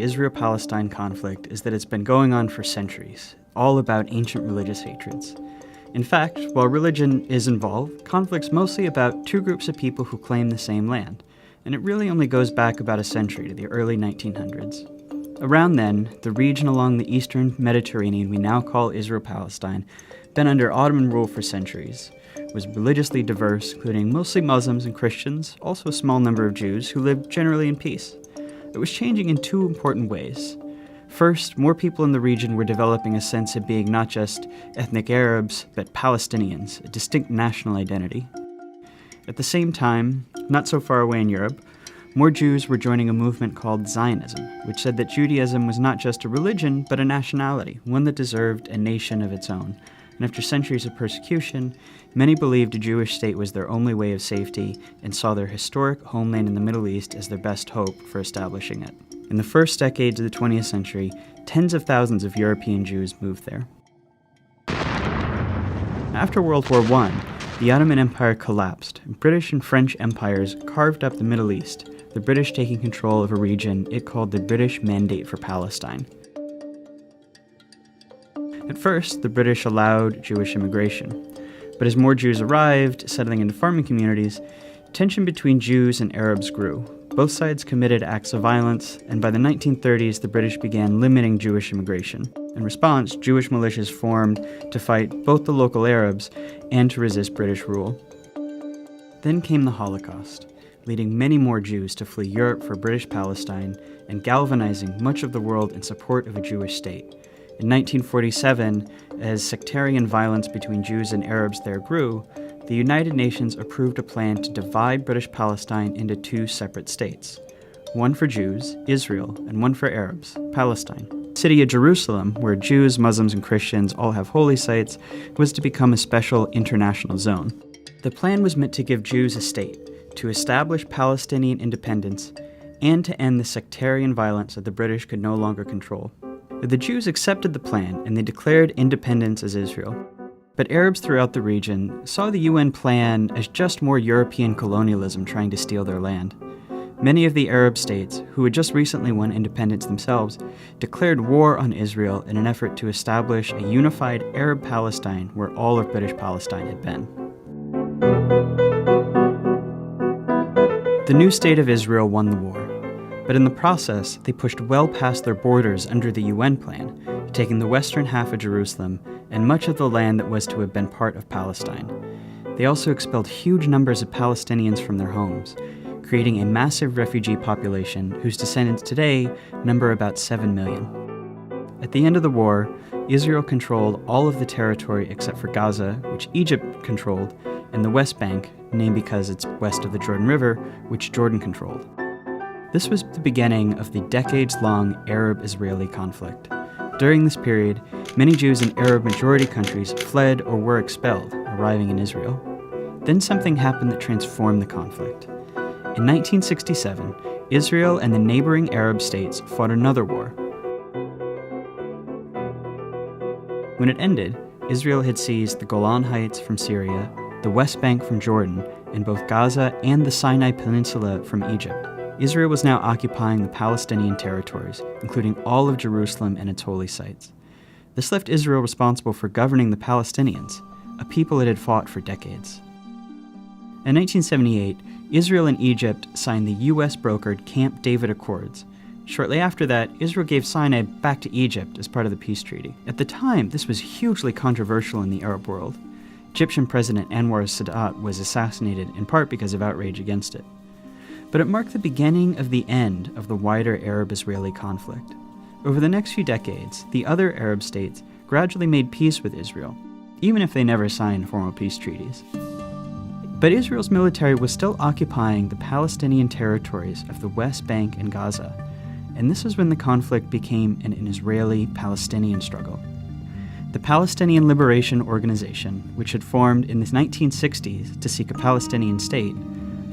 The Israel-Palestine conflict is that it's been going on for centuries, all about ancient religious hatreds. In fact, while religion is involved, conflict's mostly about two groups of people who claim the same land, and it really only goes back about a century to the early 1900s. Around then, the region along the eastern Mediterranean we now call Israel-Palestine, been under Ottoman rule for centuries, was religiously diverse, including mostly Muslims and Christians, also a small number of Jews who lived generally in peace. It was changing in two important ways. First, more people in the region were developing a sense of being not just ethnic Arabs, but Palestinians, a distinct national identity. At the same time, not so far away in Europe, more Jews were joining a movement called Zionism, which said that Judaism was not just a religion, but a nationality, one that deserved a nation of its own. And after centuries of persecution, many believed a Jewish state was their only way of safety and saw their historic homeland in the Middle East as their best hope for establishing it. In the first decades of the 20th century, tens of thousands of European Jews moved there. After World War I, the Ottoman Empire collapsed, and British and French empires carved up the Middle East, the British taking control of a region it called the British Mandate for Palestine. At first, the British allowed Jewish immigration, but as more Jews arrived, settling into farming communities, tension between Jews and Arabs grew. Both sides committed acts of violence, and by the 1930s, the British began limiting Jewish immigration. In response, Jewish militias formed to fight both the local Arabs and to resist British rule. Then came the Holocaust, leading many more Jews to flee Europe for British Palestine and galvanizing much of the world in support of a Jewish state. In 1947, as sectarian violence between Jews and Arabs there grew, the United Nations approved a plan to divide British Palestine into two separate states. One for Jews, Israel, and one for Arabs, Palestine. The city of Jerusalem, where Jews, Muslims, and Christians all have holy sites, was to become a special international zone. The plan was meant to give Jews a state, to establish Palestinian independence, and to end the sectarian violence that the British could no longer control. The Jews accepted the plan, and they declared independence as Israel. But Arabs throughout the region saw the UN plan as just more European colonialism trying to steal their land. Many of the Arab states, who had just recently won independence themselves, declared war on Israel in an effort to establish a unified Arab Palestine where all of British Palestine had been. The new state of Israel won the war. But in the process, they pushed well past their borders under the UN plan, taking the western half of Jerusalem and much of the land that was to have been part of Palestine. They also expelled huge numbers of Palestinians from their homes, creating a massive refugee population whose descendants today number about 7 million. At the end of the war, Israel controlled all of the territory except for Gaza, which Egypt controlled, and the West Bank, named because it's west of the Jordan River, which Jordan controlled. This was the beginning of the decades-long Arab-Israeli conflict. During this period, many Jews in Arab-majority countries fled or were expelled, arriving in Israel. Then something happened that transformed the conflict. In 1967, Israel and the neighboring Arab states fought another war. When it ended, Israel had seized the Golan Heights from Syria, the West Bank from Jordan, and both Gaza and the Sinai Peninsula from Egypt. Israel was now occupying the Palestinian territories, including all of Jerusalem and its holy sites. This left Israel responsible for governing the Palestinians, a people it had fought for decades. In 1978, Israel and Egypt signed the US-brokered Camp David Accords. Shortly after that, Israel gave Sinai back to Egypt as part of the peace treaty. At the time, this was hugely controversial in the Arab world. Egyptian President Anwar Sadat was assassinated in part because of outrage against it. But it marked the beginning of the end of the wider Arab-Israeli conflict. Over the next few decades, the other Arab states gradually made peace with Israel, even if they never signed formal peace treaties. But Israel's military was still occupying the Palestinian territories of the West Bank and Gaza, and this is when the conflict became an Israeli-Palestinian struggle. The Palestinian Liberation Organization, which had formed in the 1960s to seek a Palestinian state,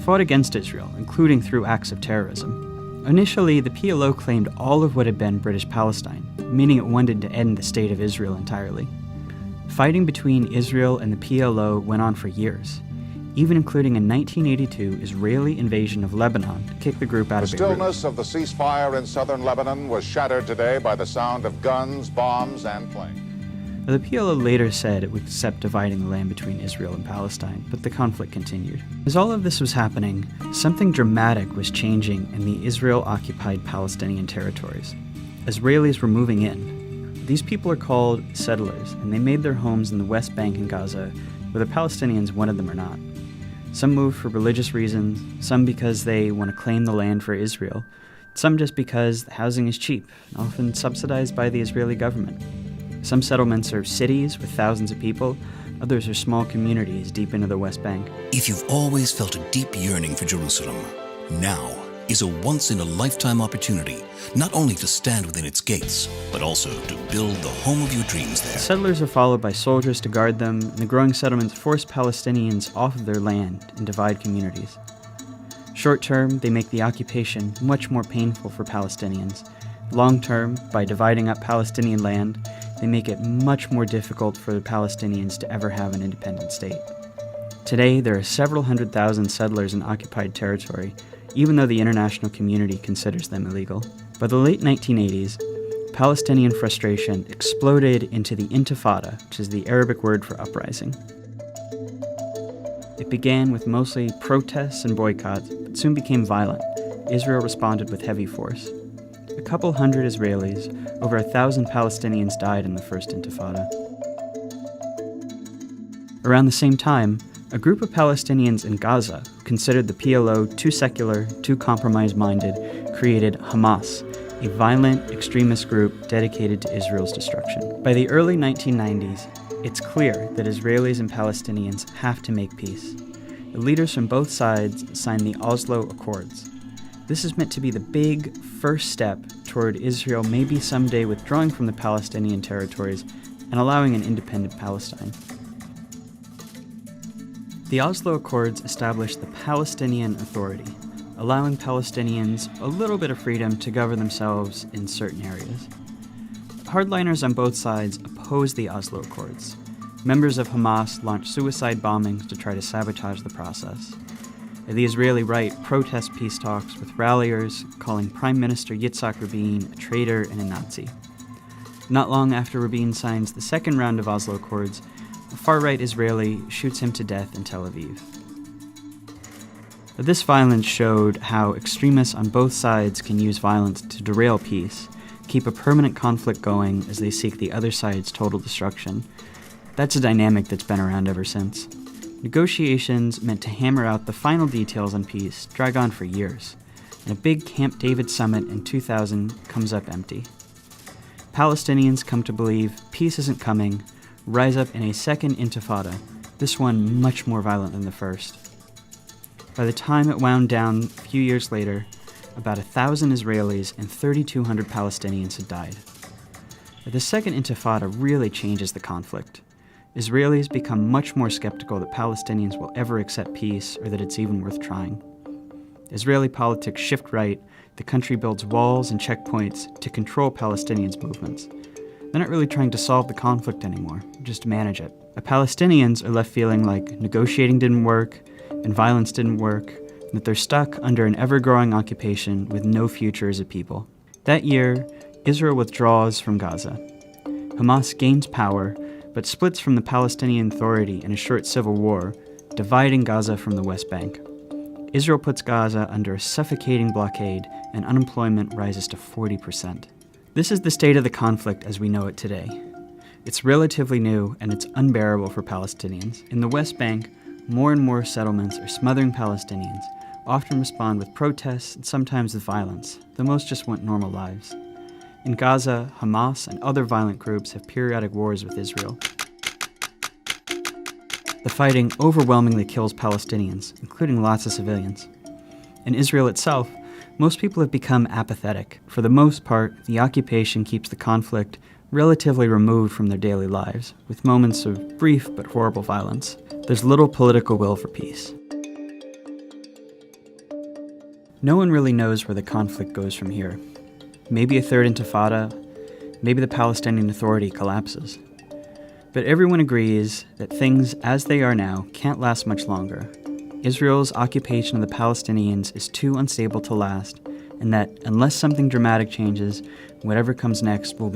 fought against Israel, including through acts of terrorism. Initially, the PLO claimed all of what had been British Palestine, meaning it wanted to end the state of Israel entirely. Fighting between Israel and the PLO went on for years. even including a 1982 Israeli invasion of Lebanon to kick the group out of Beirut. The stillness of the ceasefire in southern Lebanon was shattered today by the sound of guns, bombs, and planes. The PLO later said it would accept dividing the land between Israel and Palestine, but the conflict continued. As all of this was happening, something dramatic was changing in the Israel-occupied Palestinian territories. Israelis were moving in. These people are called settlers, and they made their homes in the West Bank and Gaza, whether Palestinians wanted them or not. Some moved for religious reasons, some because they want to claim the land for Israel, some just because the housing is cheap, often subsidized by the Israeli government. Some settlements are cities with thousands of people, others are small communities deep into the West Bank. If you've always felt a deep yearning for Jerusalem, now is a once-in-a-lifetime opportunity, not only to stand within its gates, but also to build the home of your dreams there. Settlers are followed by soldiers to guard them, and the growing settlements force Palestinians off of their land and divide communities. Short term, they make the occupation much more painful for Palestinians. Long term, by dividing up Palestinian land, they make it much more difficult for the Palestinians to ever have an independent state. Today, there are several 100,000 settlers in occupied territory, even though the international community considers them illegal. By the late 1980s, Palestinian frustration exploded into the Intifada, which is the Arabic word for uprising. It began with mostly protests and boycotts, but soon became violent. Israel responded with heavy force. A couple hundred Israelis, over 1,000 Palestinians died in the First Intifada. Around the same time, a group of Palestinians in Gaza, who considered the PLO too secular, too compromise-minded, created Hamas, a violent extremist group dedicated to Israel's destruction. By the early 1990s, it's clear that Israelis and Palestinians have to make peace. The leaders from both sides signed the Oslo Accords. This is meant to be the big first step toward Israel maybe someday withdrawing from the Palestinian territories and allowing an independent Palestine. The Oslo Accords established the Palestinian Authority, allowing Palestinians a little bit of freedom to govern themselves in certain areas. Hardliners on both sides opposed the Oslo Accords. Members of Hamas launched suicide bombings to try to sabotage the process. The Israeli right protests peace talks with ralliers calling Prime Minister Yitzhak Rabin a traitor and a Nazi. Not long after Rabin signs the second round of Oslo Accords, a far-right Israeli shoots him to death in Tel Aviv. This violence showed how extremists on both sides can use violence to derail peace, keep a permanent conflict going as they seek the other side's total destruction. That's a dynamic that's been around ever since. Negotiations meant to hammer out the final details on peace drag on for years, and a big Camp David summit in 2000 comes up empty. Palestinians come to believe peace isn't coming, rise up in a second intifada, this one much more violent than the first. By the time it wound down a few years later, about 1,000 Israelis and 3,200 Palestinians had died. The second intifada really changes the conflict. Israelis become much more skeptical that Palestinians will ever accept peace or that it's even worth trying. Israeli politics shift right, the country builds walls and checkpoints to control Palestinians' movements. They're not really trying to solve the conflict anymore, just to manage it. The Palestinians are left feeling like negotiating didn't work, and violence didn't work, and that they're stuck under an ever-growing occupation with no future as a people. That year, Israel withdraws from Gaza. Hamas gains power, but splits from the Palestinian Authority in a short civil war, dividing Gaza from the West Bank. Israel puts Gaza under a suffocating blockade, and unemployment rises to 40%. This is the state of the conflict as we know it today. It's relatively new, and it's unbearable for Palestinians. In the West Bank, more and more settlements are smothering Palestinians, often respond with protests and sometimes with violence, though most just want normal lives. In Gaza, Hamas and other violent groups have periodic wars with Israel. The fighting overwhelmingly kills Palestinians, including lots of civilians. In Israel itself, most people have become apathetic. For the most part, the occupation keeps the conflict relatively removed from their daily lives, with moments of brief but horrible violence. There's little political will for peace. No one really knows where the conflict goes from here. Maybe a third intifada, maybe the Palestinian Authority collapses. But everyone agrees that things as they are now can't last much longer, Israel's occupation of the Palestinians is too unstable to last, and that unless something dramatic changes, whatever comes next will be